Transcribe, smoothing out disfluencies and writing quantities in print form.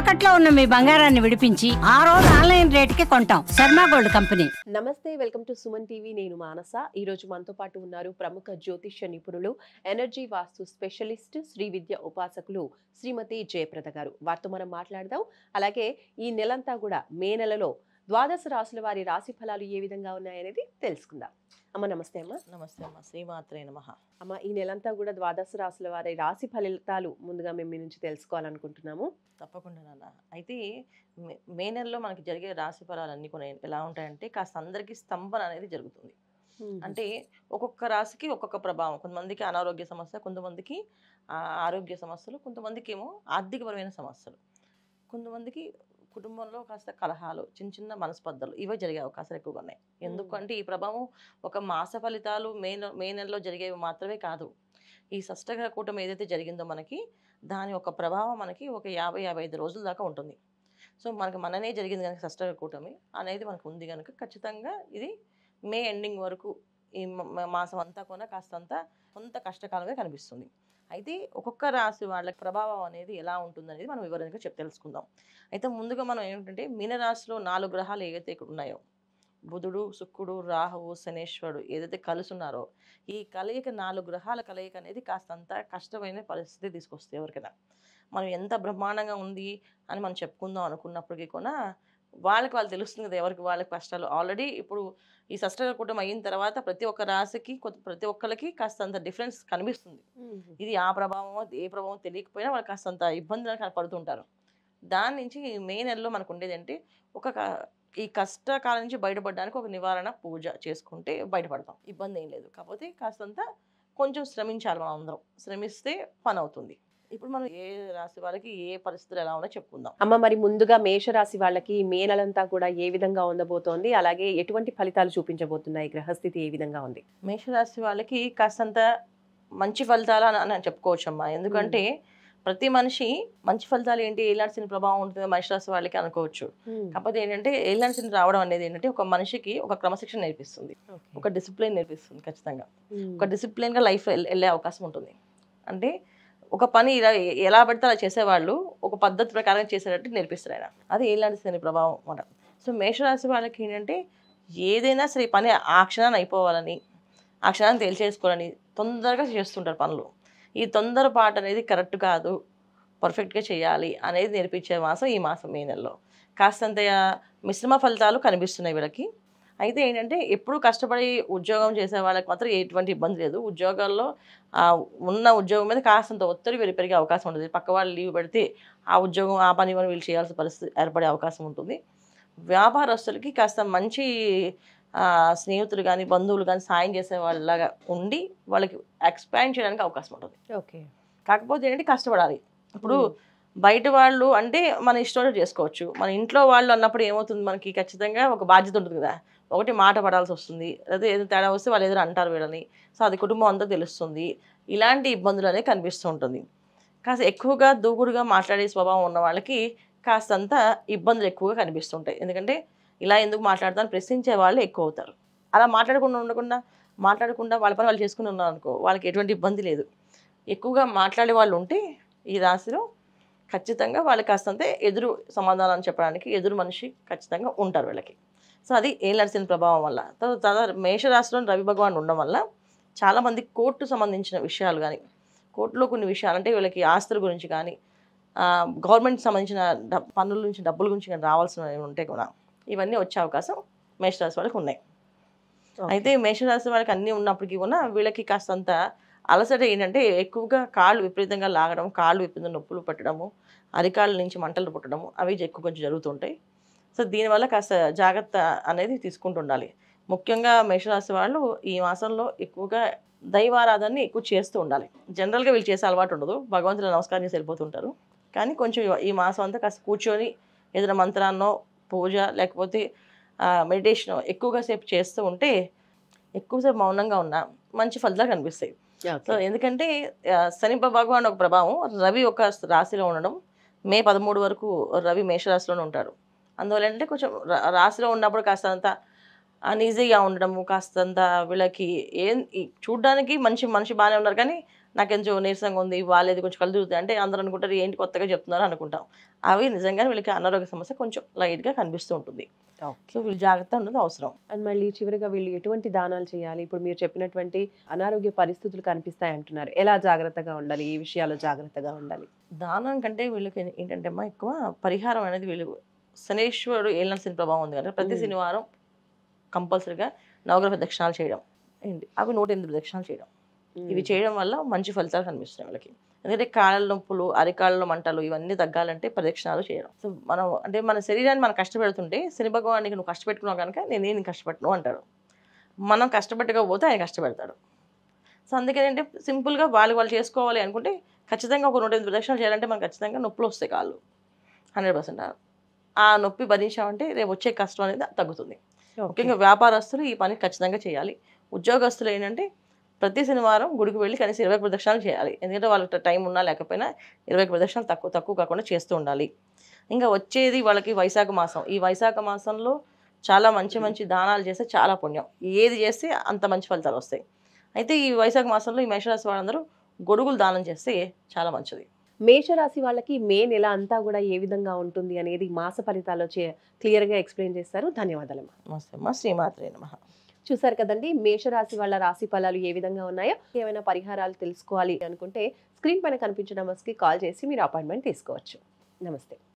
తాకట్లో ఉన్న మీ బంగారాన్ని విడిపించి ఆ రోజు ఆన్లైన్ రేటుకి కొంటాం. Sharma gold company. నమస్తే, వెల్కమ్ టు సుమన్ టీవీ. నేను మానస. ఈ రోజు మనతో పాటు ఉన్నారు ప్రముఖ జ్యోతిష్య నిపుణులు, ఎనర్జీ వాస్తు స్పెషలిస్ట్, శ్రీ విద్య ఉపాసకులు శ్రీమతి జయప్రద గారు. వారితో మనం మాట్లాడదాం. అలాగే ఈ నెలంతా కూడా మే నెలలో ద్వాదశ రాశుల వారి రాశి ఫలాలు ఏ విధంగా ఉన్నాయనేది తెలుసుకుందాం. అమ్మ నమస్తే. అమ్మ నమస్తే అమ్మ. శ్రీమాత్రే నమః. అమ్మ, ఈ నెలంతా కూడా ద్వాదశ రాశుల వారి రాశి ఫలితాలు ముందుగా మేము మీ నుంచి తెలుసుకోవాలనుకుంటున్నాము. తప్పకుండా నాన్న. అయితే మే నెలలో మనకి జరిగే రాశి ఫలాలన్నీ కూడా ఎలా ఉంటాయంటే కాస్త అందరికీ స్తంభన అనేది జరుగుతుంది. అంటే ఒక్కొక్క రాశికి ఒక్కొక్క ప్రభావం. కొంతమందికి అనారోగ్య సమస్య, కొంతమందికి ఆరోగ్య సమస్యలు, కొంతమందికి ఏమో ఆర్థికపరమైన సమస్యలు, కొంతమందికి కుటుంబంలో కాస్త కలహాలు, చిన్న చిన్న మనస్పర్ధలు ఇవే జరిగే అవకాశాలు ఎక్కువగా ఉన్నాయి. ఎందుకంటే ఈ ప్రభావం ఒక మాస ఫలితాలు మే నెలలో జరిగేవి మాత్రమే కాదు. ఈ షష్టగ్రహ కూటమి ఏదైతే జరిగిందో మనకి దాని ఒక ప్రభావం మనకి ఒక 50-55 రోజుల దాకా ఉంటుంది. సో మనకి మననే జరిగింది కనుక షష్టగ్రహ కూటమి అనేది మనకు ఉంది కనుక ఖచ్చితంగా ఇది మే ఎండింగ్ వరకు ఈ మాసం అంతా కూడా కాస్తంత కొంత కష్టకాలంగా కనిపిస్తుంది. అయితే ఒక్కొక్క రాశి వాళ్ళకి ప్రభావం అనేది ఎలా ఉంటుందనేది మనం వివరంగా తెలుసుకుందాం. అయితే ముందుగా మనం ఏంటంటే మీనరాశిలో 4 గ్రహాలు ఏవైతే ఇక్కడ ఉన్నాయో, బుధుడు, శుక్రుడు, రాహువు, శనేశ్వరుడు ఏదైతే కలిసి ఉన్నారో ఈ కలయిక 4 గ్రహాల కలయిక అనేది కాస్తంత కష్టమైన పరిస్థితి తీసుకొస్తుంది ఎవరికైనా. మనం ఎంత బ్రహ్మాండంగా ఉంది అని మనం చెప్పుకుందాం అనుకున్నప్పటికీ కూడా వాళ్ళు తెలుస్తుంది కదా ఎవరికి వాళ్ళకి కష్టాలు. ఆల్రెడీ ఇప్పుడు ఈ షష్టగ్రహ కూటమి అయిన తర్వాత ప్రతి ఒక్క రాశికి ప్రతి ఒక్కరికి కాస్తంత డిఫరెన్స్ కనిపిస్తుంది. ఇది ఆ ప్రభావమో ఏ ప్రభావం తెలియకపోయినా వాళ్ళు కాస్తంత ఇబ్బందులు పడుతుంటారు. దాని నుంచి మే నెలలో మనకు ఉండేది అంటే ఈ కష్టకాలం నుంచి బయటపడడానికి ఒక నివారణ పూజ చేసుకుంటే బయటపడతాం. ఇబ్బంది ఏం లేదు. కాకపోతే కాస్తంత కొంచెం శ్రమించాలి. మనం అందరం శ్రమిస్తే పని అవుతుంది. ఇప్పుడు మనం ఏ రాశి వాళ్ళకి ఏ పరిస్థితులు ఎలా ఉన్నాయో చెప్పుకుందాం. అమ్మ, మరి ముందుగా మేషరాశి వాళ్ళకి మే నెలంతా కూడా ఏ విధంగా ఉండబోతోంది, అలాగే ఎటువంటి ఫలితాలు చూపించబోతున్నాయి, గ్రహస్థితి ఏ విధంగా ఉంది? మేషరాశి వాళ్ళకి కాస్తంత మంచి ఫలితాలు అని చెప్పుకోవచ్చమ్మా. ఎందుకంటే ప్రతి మనిషి మంచి ఫలితాలు ఏంటి, ఏలాంటి శని ప్రభావం ఉంటుంది మేషరాశి వాళ్ళకి అనుకోవచ్చు. కాకపోతే ఏంటంటే ఏలాంటి శని రావడం అనేది ఏంటంటే ఒక మనిషికి ఒక క్రమశిక్షణ నేర్పిస్తుంది, ఒక డిసిప్లిన్ నేర్పిస్తుంది. ఖచ్చితంగా ఒక డిసిప్లిన్గా లైఫ్ వెళ్ళే అవకాశం ఉంటుంది. అంటే ఒక పని ఇలా ఎలా పడితే అలా చేసేవాళ్ళు ఒక పద్ధతి ప్రకారం చేసేటట్టు నేర్పిస్తారు ఆయన. అది ఏలాంటి శని ప్రభావం అన్నమాట. సో మేషరాశి వాళ్ళకి ఏంటంటే ఏదైనా సరే పని ఆ క్షణాన్ని అయిపోవాలని, ఆ క్షణాన్ని తేల్చేసుకోవాలని తొందరగా చేస్తుంటారు పనులు. ఈ తొందరపాటు అనేది కరెక్ట్ కాదు, పర్ఫెక్ట్గా చేయాలి అనేది నేర్పించే మాసం ఈ మాసం మే నెలలో. కాస్తంత మిశ్రమ ఫలితాలు కనిపిస్తున్నాయి వీళ్ళకి. అయితే ఏంటంటే ఎప్పుడు కష్టపడి ఉద్యోగం చేసే వాళ్ళకి మాత్రం ఎటువంటి ఇబ్బంది లేదు. ఉద్యోగాల్లో ఉన్న ఉద్యోగం మీద కాస్తంత ఒత్తిడి పెరిగే అవకాశం ఉంటుంది. పక్క వాళ్ళు లీవ్ పెడితే ఆ ఉద్యోగం ఆ పని వీళ్ళు చేయాల్సిన పరిస్థితి ఏర్పడే అవకాశం ఉంటుంది. వ్యాపారస్తులకి కాస్త మంచి స్నేహితులు కానీ బంధువులు కానీ సాయం చేసే వాళ్ళలాగా ఉండి వాళ్ళకి ఎక్స్పాండ్ చేయడానికి అవకాశం ఉంటుంది. ఓకే. కాకపోతే ఏంటంటే కష్టపడాలి. ఇప్పుడు బయట వాళ్ళు అంటే మన ఇష్టం చేసుకోవచ్చు. మన ఇంట్లో వాళ్ళు అన్నప్పుడు ఏమవుతుంది, మనకి ఖచ్చితంగా ఒక బాధ్యత ఉంటుంది కదా. ఒకటి మాట పడాల్సి వస్తుంది, లేదా ఏదో తేడా వస్తే వాళ్ళు ఏదో అంటారు వీళ్ళని. సో అది కుటుంబం అంతా తెలుస్తుంది. ఇలాంటి ఇబ్బందులు అనేవి కనిపిస్తూ ఉంటుంది. కాస్త ఎక్కువగా దూకుడుగా మాట్లాడే స్వభావం ఉన్న వాళ్ళకి కాస్తంత ఇబ్బందులు ఎక్కువగా కనిపిస్తుంటాయి. ఎందుకంటే ఇలా ఎందుకు మాట్లాడతాను ప్రశ్నించే వాళ్ళు ఎక్కువ అవుతారు. అలా మాట్లాడకుండా వాళ్ళ పని వాళ్ళు చేసుకుని ఉన్నారు అనుకో, వాళ్ళకి ఎటువంటి ఇబ్బంది లేదు. ఎక్కువగా మాట్లాడే వాళ్ళు ఉంటే ఈ రాశిలో ఖచ్చితంగా వాళ్ళకి కాస్తంతే ఎదురు సమాధానం చెప్పడానికి ఎదురు మనిషి ఖచ్చితంగా ఉంటారు వీళ్ళకి. సో అది ఏలాంటి శని ప్రభావం వల్ల. తర్వాత మేషరాశిలో రవి భగవాన్ ఉండడం వల్ల చాలామంది కోర్టు సంబంధించిన విషయాలు కానీ, కోర్టులో కొన్ని విషయాలు అంటే వీళ్ళకి ఆస్తుల గురించి కానీ, గవర్నమెంట్కి సంబంధించిన పన్నుల నుంచి డబ్బుల గురించి కానీ రావాల్సినవి ఉంటే కూడా ఇవన్నీ వచ్చే అవకాశం మేషరాశి వాళ్ళకి ఉన్నాయి. అయితే మేషరాశి వాళ్ళకి అన్నీ ఉన్నప్పటికీ కూడా వీళ్ళకి కాస్తంత అలసట ఏంటంటే ఎక్కువగా కాళ్ళు విపరీతంగా లాగడం, కాళ్ళు విపరీతంగా నొప్పులు పట్టడము, అరికాళ్ళ నుంచి మంటలు పుట్టడము అవి ఎక్కువ కొంచెం జరుగుతుంటాయి. సో దీనివల్ల కాస్త జాగ్రత్త అనేది తీసుకుంటూ ఉండాలి. ముఖ్యంగా మేషరాశి వాళ్ళు ఈ మాసంలో ఎక్కువగా దైవారాధనని ఎక్కువ చేస్తూ ఉండాలి. జనరల్గా వీళ్ళు చేసే అలవాటు ఉండదు, భగవంతుని నమస్కారం చేసి వెళ్ళిపోతుంటారు. కానీ కొంచెం ఈ మాసం అంతా కాస్త కూర్చొని ఏదైనా మంత్రాన్నో పూజ లేకపోతే మెడిటేషన్ ఎక్కువగా సేపు చేస్తూ ఉంటే ఎక్కువసేపు మౌనంగా ఉన్న మంచి ఫలితాలు కనిపిస్తాయి. సో ఎందుకంటే శని భగవాన్ ఒక ప్రభావం, రవి ఒక రాశిలో ఉండడం, మే 13 వరకు రవి మేషరాశిలోనే ఉంటాడు. అందువల్ల ఏంటంటే కొంచెం రాశిలో ఉన్నప్పుడు కాస్తంత అన్ఈజీగా ఉండడము, కాస్తంత వీళ్ళకి చూడ్డానికి మనిషి బాగానే ఉన్నారు కానీ నాకెంచో నీరసంగా ఉంది, వాళ్ళేది కొంచెం కళ్ళు తిరుగుతాయి అంటే అందరూ అనుకుంటారు ఏంటి కొత్తగా చెప్తున్నారు అనుకుంటాం. అవి నిజంగానే వీళ్ళకి అనారోగ్య సమస్య కొంచెం లైట్గా కనిపిస్తూ ఉంటుంది. సో వీళ్ళు జాగ్రత్త అన్నది అవసరం. అండ్ మళ్ళీ చివరిగా వీళ్ళు ఎటువంటి దానాలు చేయాలి? ఇప్పుడు మీరు చెప్పినటువంటి అనారోగ్య పరిస్థితులు కనిపిస్తాయి అంటున్నారు, ఎలా జాగ్రత్తగా ఉండాలి, ఏ విషయాల్లో జాగ్రత్తగా ఉండాలి? దానం కంటే వీళ్ళకి ఏంటంటే అమ్మా ఎక్కువ పరిహారం అనేది వీళ్ళు శనేశ్వరుడు ఏలినాటి శని ప్రభావం ఉంది కదా, ప్రతి శనివారం కంపల్సరీగా నవగ్రహ ప్రదక్షిణాలు చేయడం ఏంటి అవి 108 ప్రదక్షిణాలు చేయడం. ఇవి చేయడం వల్ల మంచి ఫలితాలు కనిపిస్తున్నాయి వాళ్ళకి. ఎందుకంటే కాళ్ళ నొప్పులు, అరికాళ్ళ మంటలు ఇవన్నీ తగ్గాలంటే ప్రదక్షిణాలు చేయడం. సో మనం అంటే మన శరీరాన్ని మనం కష్టపెడుతుంటే శని భగవానికి నువ్వు కష్టపెట్టుకున్నావు కనుక నేను కష్టపెట్టను అంటాడు. మనం కష్టపెట్టకపోతే ఆయన కష్టపెడతాడు. సో అందుకేంటంటే సింపుల్గా వాళ్ళు చేసుకోవాలి అనుకుంటే ఖచ్చితంగా ఒక 108 ప్రదక్షిణాలు చేయాలంటే మనకు ఖచ్చితంగా నొప్పులు వస్తాయి కాళ్ళు 100%. ఆ నొప్పి భరించామంటే రేపు వచ్చే కష్టం అనేది తగ్గుతుంది. ముఖ్యంగా వ్యాపారస్తులు ఈ పని ఖచ్చితంగా చేయాలి. ఉద్యోగస్తులు ఏంటంటే ప్రతి శనివారం గుడికి వెళ్ళి కనీసం 20 ప్రదక్షిణాలు చేయాలి. ఎందుకంటే వాళ్ళకి టైం ఉన్నా లేకపోయినా 20 ప్రదక్షిణాలు తక్కువ కాకుండా చేస్తూ ఉండాలి. ఇంకా వచ్చేది వాళ్ళకి వైశాఖ మాసం. ఈ వైశాఖ మాసంలో చాలా మంచి దానాలు చేస్తే చాలా పుణ్యం. ఏది చేస్తే అంత మంచి ఫలితాలు వస్తాయి. అయితే ఈ వైశాఖ మాసంలో ఈ మేషరాశి వాళ్ళందరూ గొడుగులు దానం చేస్తే చాలా మంచిది. మేషరాశి వాళ్ళకి మే నెల అంతా కూడా ఏ విధంగా ఉంటుంది అనేది మాస ఫలితాల్లో క్లియర్గా ఎక్స్ప్లెయిన్ చేస్తారు. ధన్యవాదాలమ్మా. నమస్తే అమ్మా. శ్రీమాత్రే నమః. చూసారు కదండి, మేషరాశి వాళ్ళ రాశి ఫలాలు ఏ విధంగా ఉన్నాయో. ఏమైనా పరిహారాలు తెలుసుకోవాలి అనుకుంటే స్క్రీన్ పైన కనిపించిన నెంబర్స్కి కాల్ చేసి మీరు అపాయింట్మెంట్ తీసుకోవచ్చు. నమస్తే.